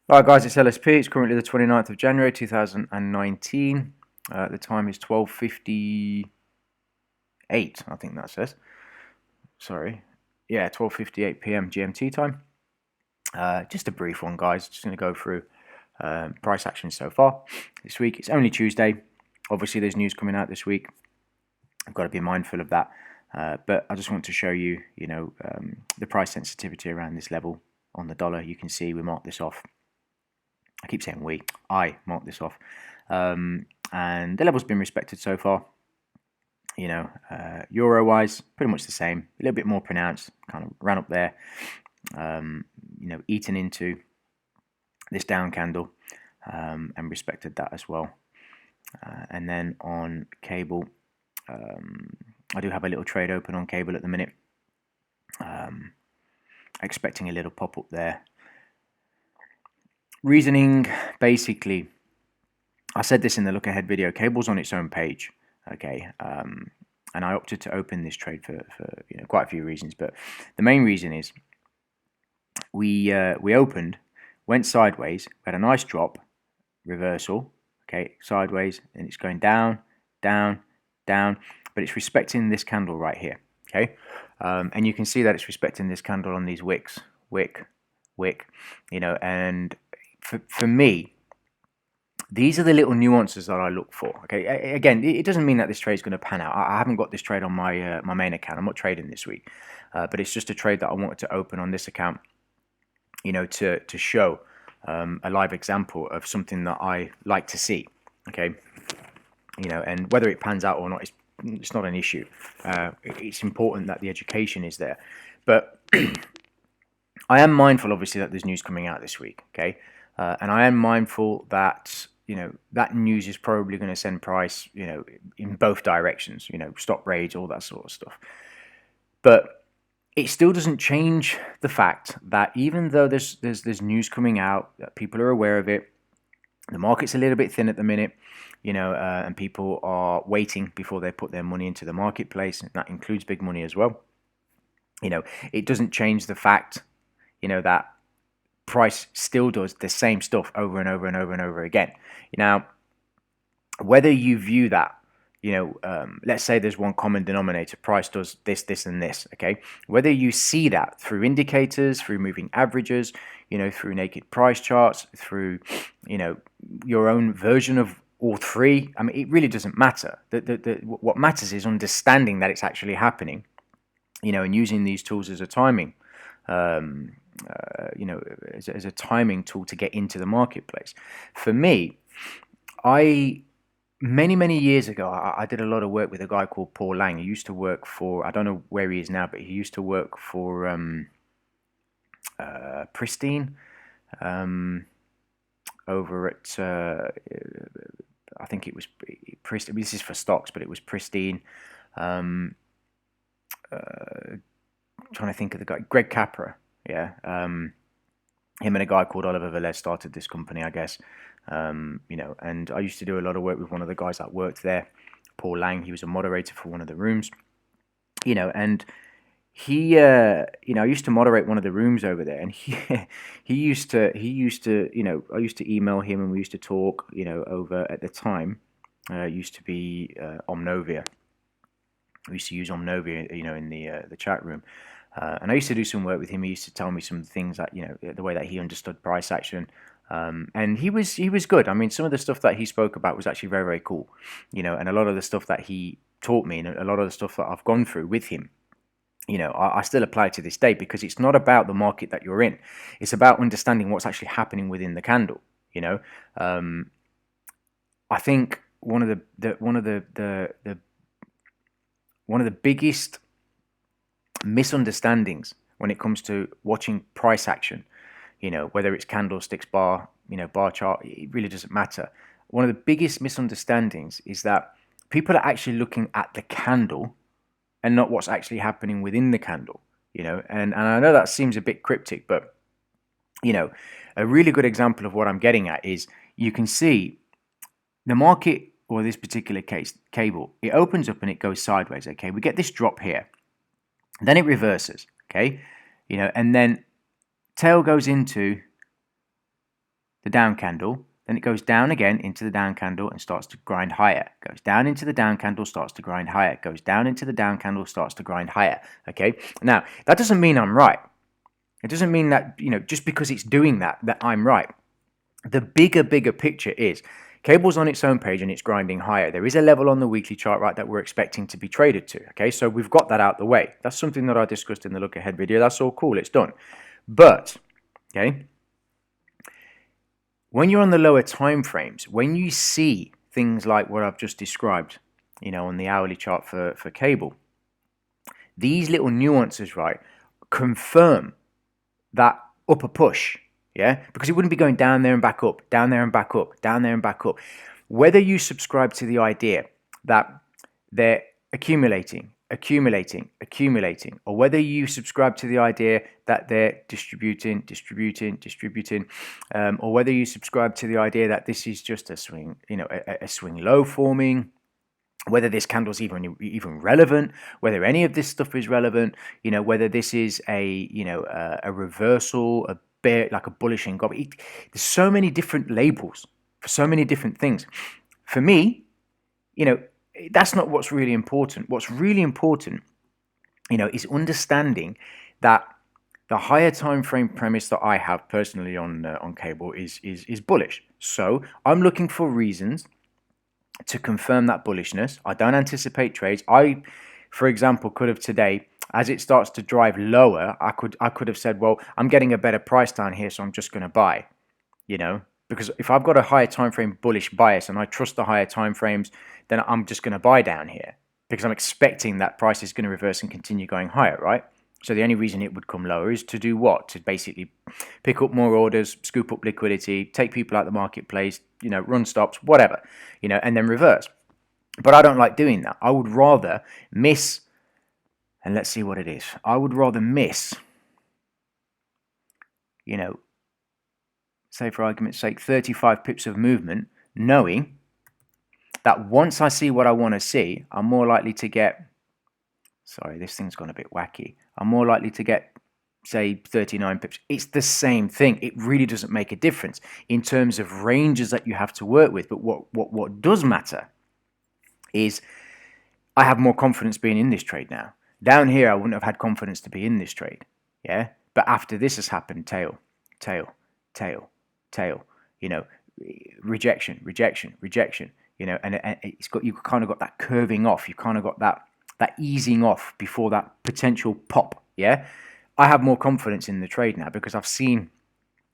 Alright guys, it's LSP. It's currently the 29th of January 2019. The time is 12:58, I think that says. Sorry. Yeah, 12:58 p.m. GMT time. Just a brief one, guys. Just going to go through price action so far this week. It's only Tuesday. Obviously, there's news coming out this week. I've got to be mindful of that. But I just want to show you, the price sensitivity around this level on the dollar. You can see we marked this off. I keep saying I marked this off. And the level's been respected so far. Euro-wise, pretty much the same. A little bit more pronounced, kind of ran up there, eaten into this down candle and respected that as well. And then on cable, I do have a little trade open on cable at the minute. Expecting a little pop-up there. Reasoning, basically, I said this in the look ahead video, cable's on its own page, okay, and I opted to open this trade for quite a few reasons, but the main reason is we opened, went sideways, had a nice drop, reversal, okay, sideways, and it's going down, down, down, but it's respecting this candle right here, okay, and you can see that it's respecting this candle on these wicks, wick, and for me, these are the little nuances that I look for. Okay, again, it doesn't mean that this trade is going to pan out. I haven't got this trade on my my main account. I'm not trading this week, but it's just a trade that I wanted to open on this account. To show a live example of something that I like to see. Okay, and whether it pans out or not, it's not an issue. It's important that the education is there, but I am mindful, obviously, that there's news coming out this week. Okay. And I am mindful that that news is probably going to send price in both directions, stop raids, all that sort of stuff. But it still doesn't change the fact that even though there's news coming out, that people are aware of it, the market's a little bit thin at the minute, and people are waiting before they put their money into the marketplace, and that includes big money as well. It doesn't change the fact, that price still does the same stuff over and over and over and over again. Now, whether you view that, let's say there's one common denominator, price does this, this, and this, okay? Whether you see that through indicators, through moving averages, through naked price charts, through, your own version of all three, I mean, it really doesn't matter. What matters is understanding that it's actually happening, and using these tools as a timing as a timing tool to get into the marketplace. For me, many years ago, I did a lot of work with a guy called Paul Lang. He used to work for, I don't know where he is now, but he used to work for Pristine over at, I think it was Pristine. This is for stocks, but it was Pristine. Trying to think of the guy, Greg Capra. Yeah, him and a guy called Oliver Velez started this company, I guess. And I used to do a lot of work with one of the guys that worked there, Paul Lang. He was a moderator for one of the rooms, and he, I used to moderate one of the rooms over there, and he used to, I used to email him, and we used to talk, over at the time, used to be Omnovia. We used to use Omnovia, in the chat room. And I used to do some work with him. He used to tell me some things that, the way that he understood price action. And he was good. I mean, some of the stuff that he spoke about was actually very, very cool. And a lot of the stuff that he taught me and a lot of the stuff that I've gone through with him, I still apply to this day, because it's not about the market that you're in. It's about understanding what's actually happening within the candle. I think one of the biggest misunderstandings when it comes to watching price action, whether it's candlesticks, bar chart, it really doesn't matter. One of the biggest misunderstandings is that people are actually looking at the candle and not what's actually happening within the candle, and I know that seems a bit cryptic, but a really good example of what I'm getting at is you can see the market, or this particular case, cable, it opens up and it goes sideways, okay? We get this drop here. Then it reverses, okay? And then tail goes into the down candle, then it goes down again into the down candle and starts to grind higher. Goes down into the down candle, starts to grind higher. Goes down into the down candle, starts to grind higher. Okay. Now that doesn't mean I'm right. It doesn't mean that, just because it's doing that I'm right. The bigger picture is cable's on its own page and it's grinding higher. There is a level on the weekly chart, right, that we're expecting to be traded to. Okay, so we've got that out the way. That's something that I discussed in the look ahead video. That's all cool. It's done. But okay, when you're on the lower time frames, when you see things like what I've just described, on the hourly chart for cable, these little nuances, right, confirm that upper push, yeah, because it wouldn't be going down there and back up, down there and back up, down there and back up. Whether you subscribe to the idea that they're accumulating, or whether you subscribe to the idea that they're distributing, or whether you subscribe to the idea that this is just a swing, a swing low forming, whether this candle's even relevant, whether any of this stuff is relevant, whether this is a reversal, a bear, like a bullish engulfing. There's so many different labels for so many different things. For me, that's not what's really important. What's really important, is understanding that the higher time frame premise that I have personally on cable is bullish. So I'm looking for reasons to confirm that bullishness. I don't anticipate trades. I, for example, could have today, as it starts to drive lower, I could have said, well, I'm getting a better price down here, so I'm just going to buy, because if I've got a higher time frame bullish bias and I trust the higher time frames, then I'm just going to buy down here because I'm expecting that price is going to reverse and continue going higher, right? So the only reason it would come lower is to do what? To basically pick up more orders, scoop up liquidity, take people out the marketplace, run stops, whatever, and then reverse. But I don't like doing that. I would rather miss, and let's see what it is. I would rather miss, say for argument's sake, 35 pips of movement, knowing that once I see what I want to see, I'm more likely to get, sorry, this thing's gone a bit wacky. I'm more likely to get, say, 39 pips. It's the same thing. It really doesn't make a difference in terms of ranges that you have to work with. But what does matter is I have more confidence being in this trade now. Down here, I wouldn't have had confidence to be in this trade. Yeah. But after this has happened, tail, rejection, and it's got, you've kind of got that curving off. You've kind of got that easing off before that potential pop. Yeah. I have more confidence in the trade now because I've seen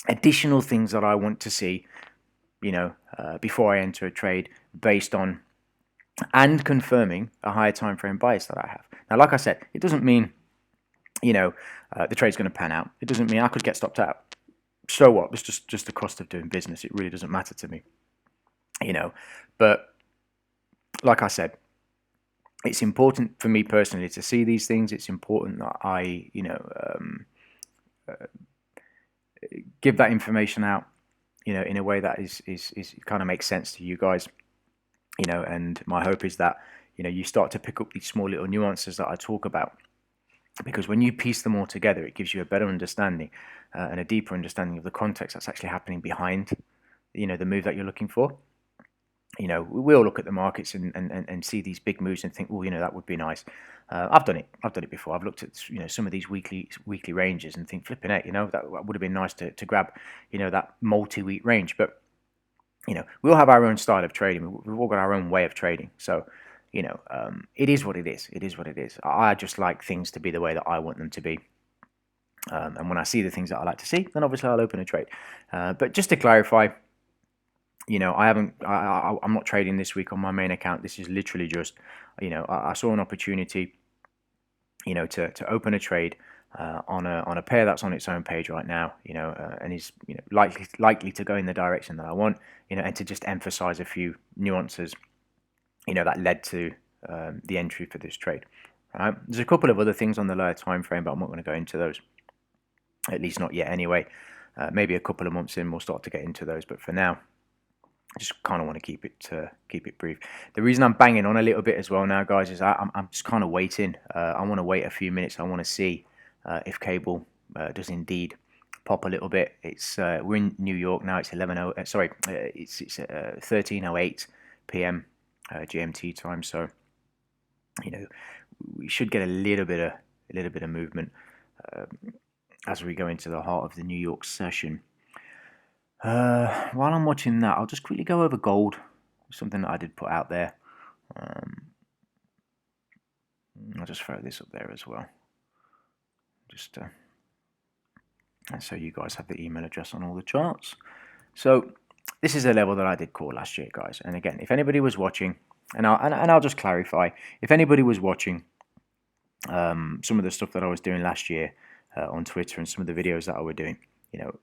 additional things that I want to see, before I enter a trade based on and confirming a higher time frame bias that I have. Now, like I said, it doesn't mean, the trade's going to pan out. It doesn't mean I could get stopped out. So what? It's just the cost of doing business. It really doesn't matter to me, But like I said, it's important for me personally to see these things. It's important that I, give that information out, in a way that is kind of makes sense to you guys, and my hope is that, you start to pick up these small little nuances that I talk about, because when you piece them all together, it gives you a better understanding and a deeper understanding of the context that's actually happening behind, the move that you're looking for. We all look at the markets and see these big moves and think, well, that would be nice. I've done it before. I've looked at, some of these weekly ranges and think, flipping it, that would have been nice to grab, that multi-week range. But, we all have our own style of trading. We've all got our own way of trading. So, it is what it is. It is what it is. I just like things to be the way that I want them to be. And when I see the things that I like to see, then obviously I'll open a trade. But just to clarify, I'm not trading this week on my main account. This is literally just, I saw an opportunity, to open a trade on a pair that's on its own page right now, and is likely to go in the direction that I want, and to just emphasize a few nuances, that led to the entry for this trade. Right? There's a couple of other things on the lower time frame, but I'm not going to go into those, at least not yet anyway. Maybe a couple of months in, we'll start to get into those, but for now, I just kind of want to keep it brief. The reason I'm banging on a little bit as well now, guys, is I'm just kind of waiting. I want to wait a few minutes. I want to see if cable does indeed pop a little bit. It's we're in New York now. It's 11:00. Sorry, it's 13:08 p.m. GMT time. So we should get a little bit of movement as we go into the heart of the New York session. While I'm watching that, I'll just quickly go over gold. Something that I did put out there. I'll just throw this up there as well. Just and so you guys have the email address on all the charts. So this is a level that I did call last year, guys. And again, if anybody was watching, and I'll just clarify, if anybody was watching some of the stuff that I was doing last year on Twitter and some of the videos that I were doing,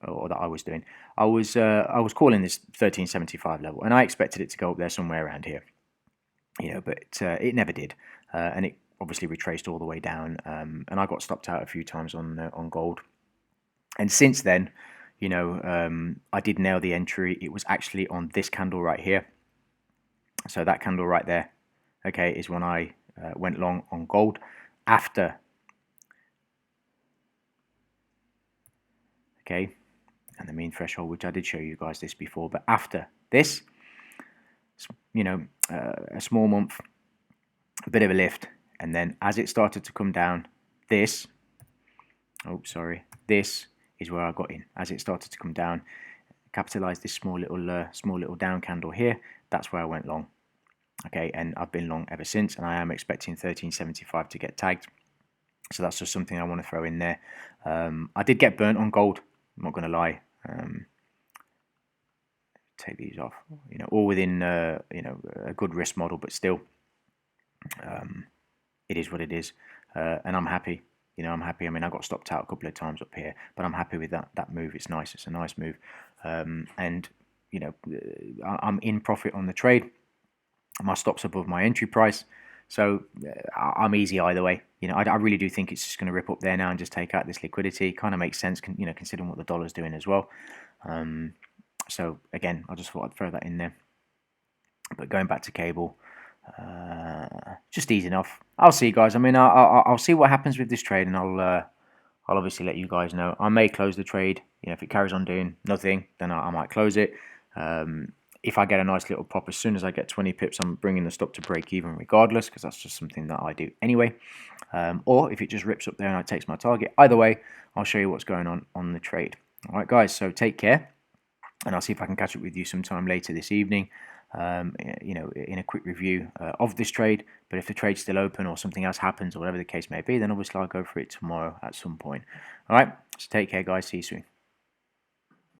or that I was doing, I was calling this 1375 level, and I expected it to go up there somewhere around here, but it never did, and it obviously retraced all the way down, and I got stopped out a few times on gold. And since then, I did nail the entry. It was actually on this candle right here. So that candle right there, okay, is when I went long on gold after, okay, and the mean threshold, which I did show you guys this before, but after this, a small month, a bit of a lift, and then as it started to come down, this is where I got in. As it started to come down, capitalized this small little down candle here. That's where I went long. Okay, and I've been long ever since, and I am expecting 1375 to get tagged. So that's just something I want to throw in there. I did get burnt on gold. I'm not going to lie. Take these off. All within a good risk model, but still, it is what it is, and I'm happy. I'm happy. I mean, I got stopped out a couple of times up here, but I'm happy with that move. It's nice. It's a nice move, and I'm in profit on the trade. My stop's above my entry price, so I'm easy either way. I really do think it's just going to rip up there now and just take out this liquidity. Kind of makes sense, considering what the dollar's doing as well. So again, I just thought I'd throw that in there. But going back to cable. Just easing off. I'll see, guys. I mean, I'll see what happens with this trade, and I'll obviously let you guys know. I may close the trade. If it carries on doing nothing, then I might close it. If I get a nice little pop, as soon as I get 20 pips, I'm bringing the stop to break even regardless, because that's just something that I do anyway. Or if it just rips up there and it takes my target, either way, I'll show you what's going on the trade. All right, guys. So take care, and I'll see if I can catch up with you sometime later this evening. In a quick review of this trade. But if the trade's still open or something else happens or whatever the case may be, then obviously I'll go for it tomorrow at some point. All right, so take care, guys. See you soon.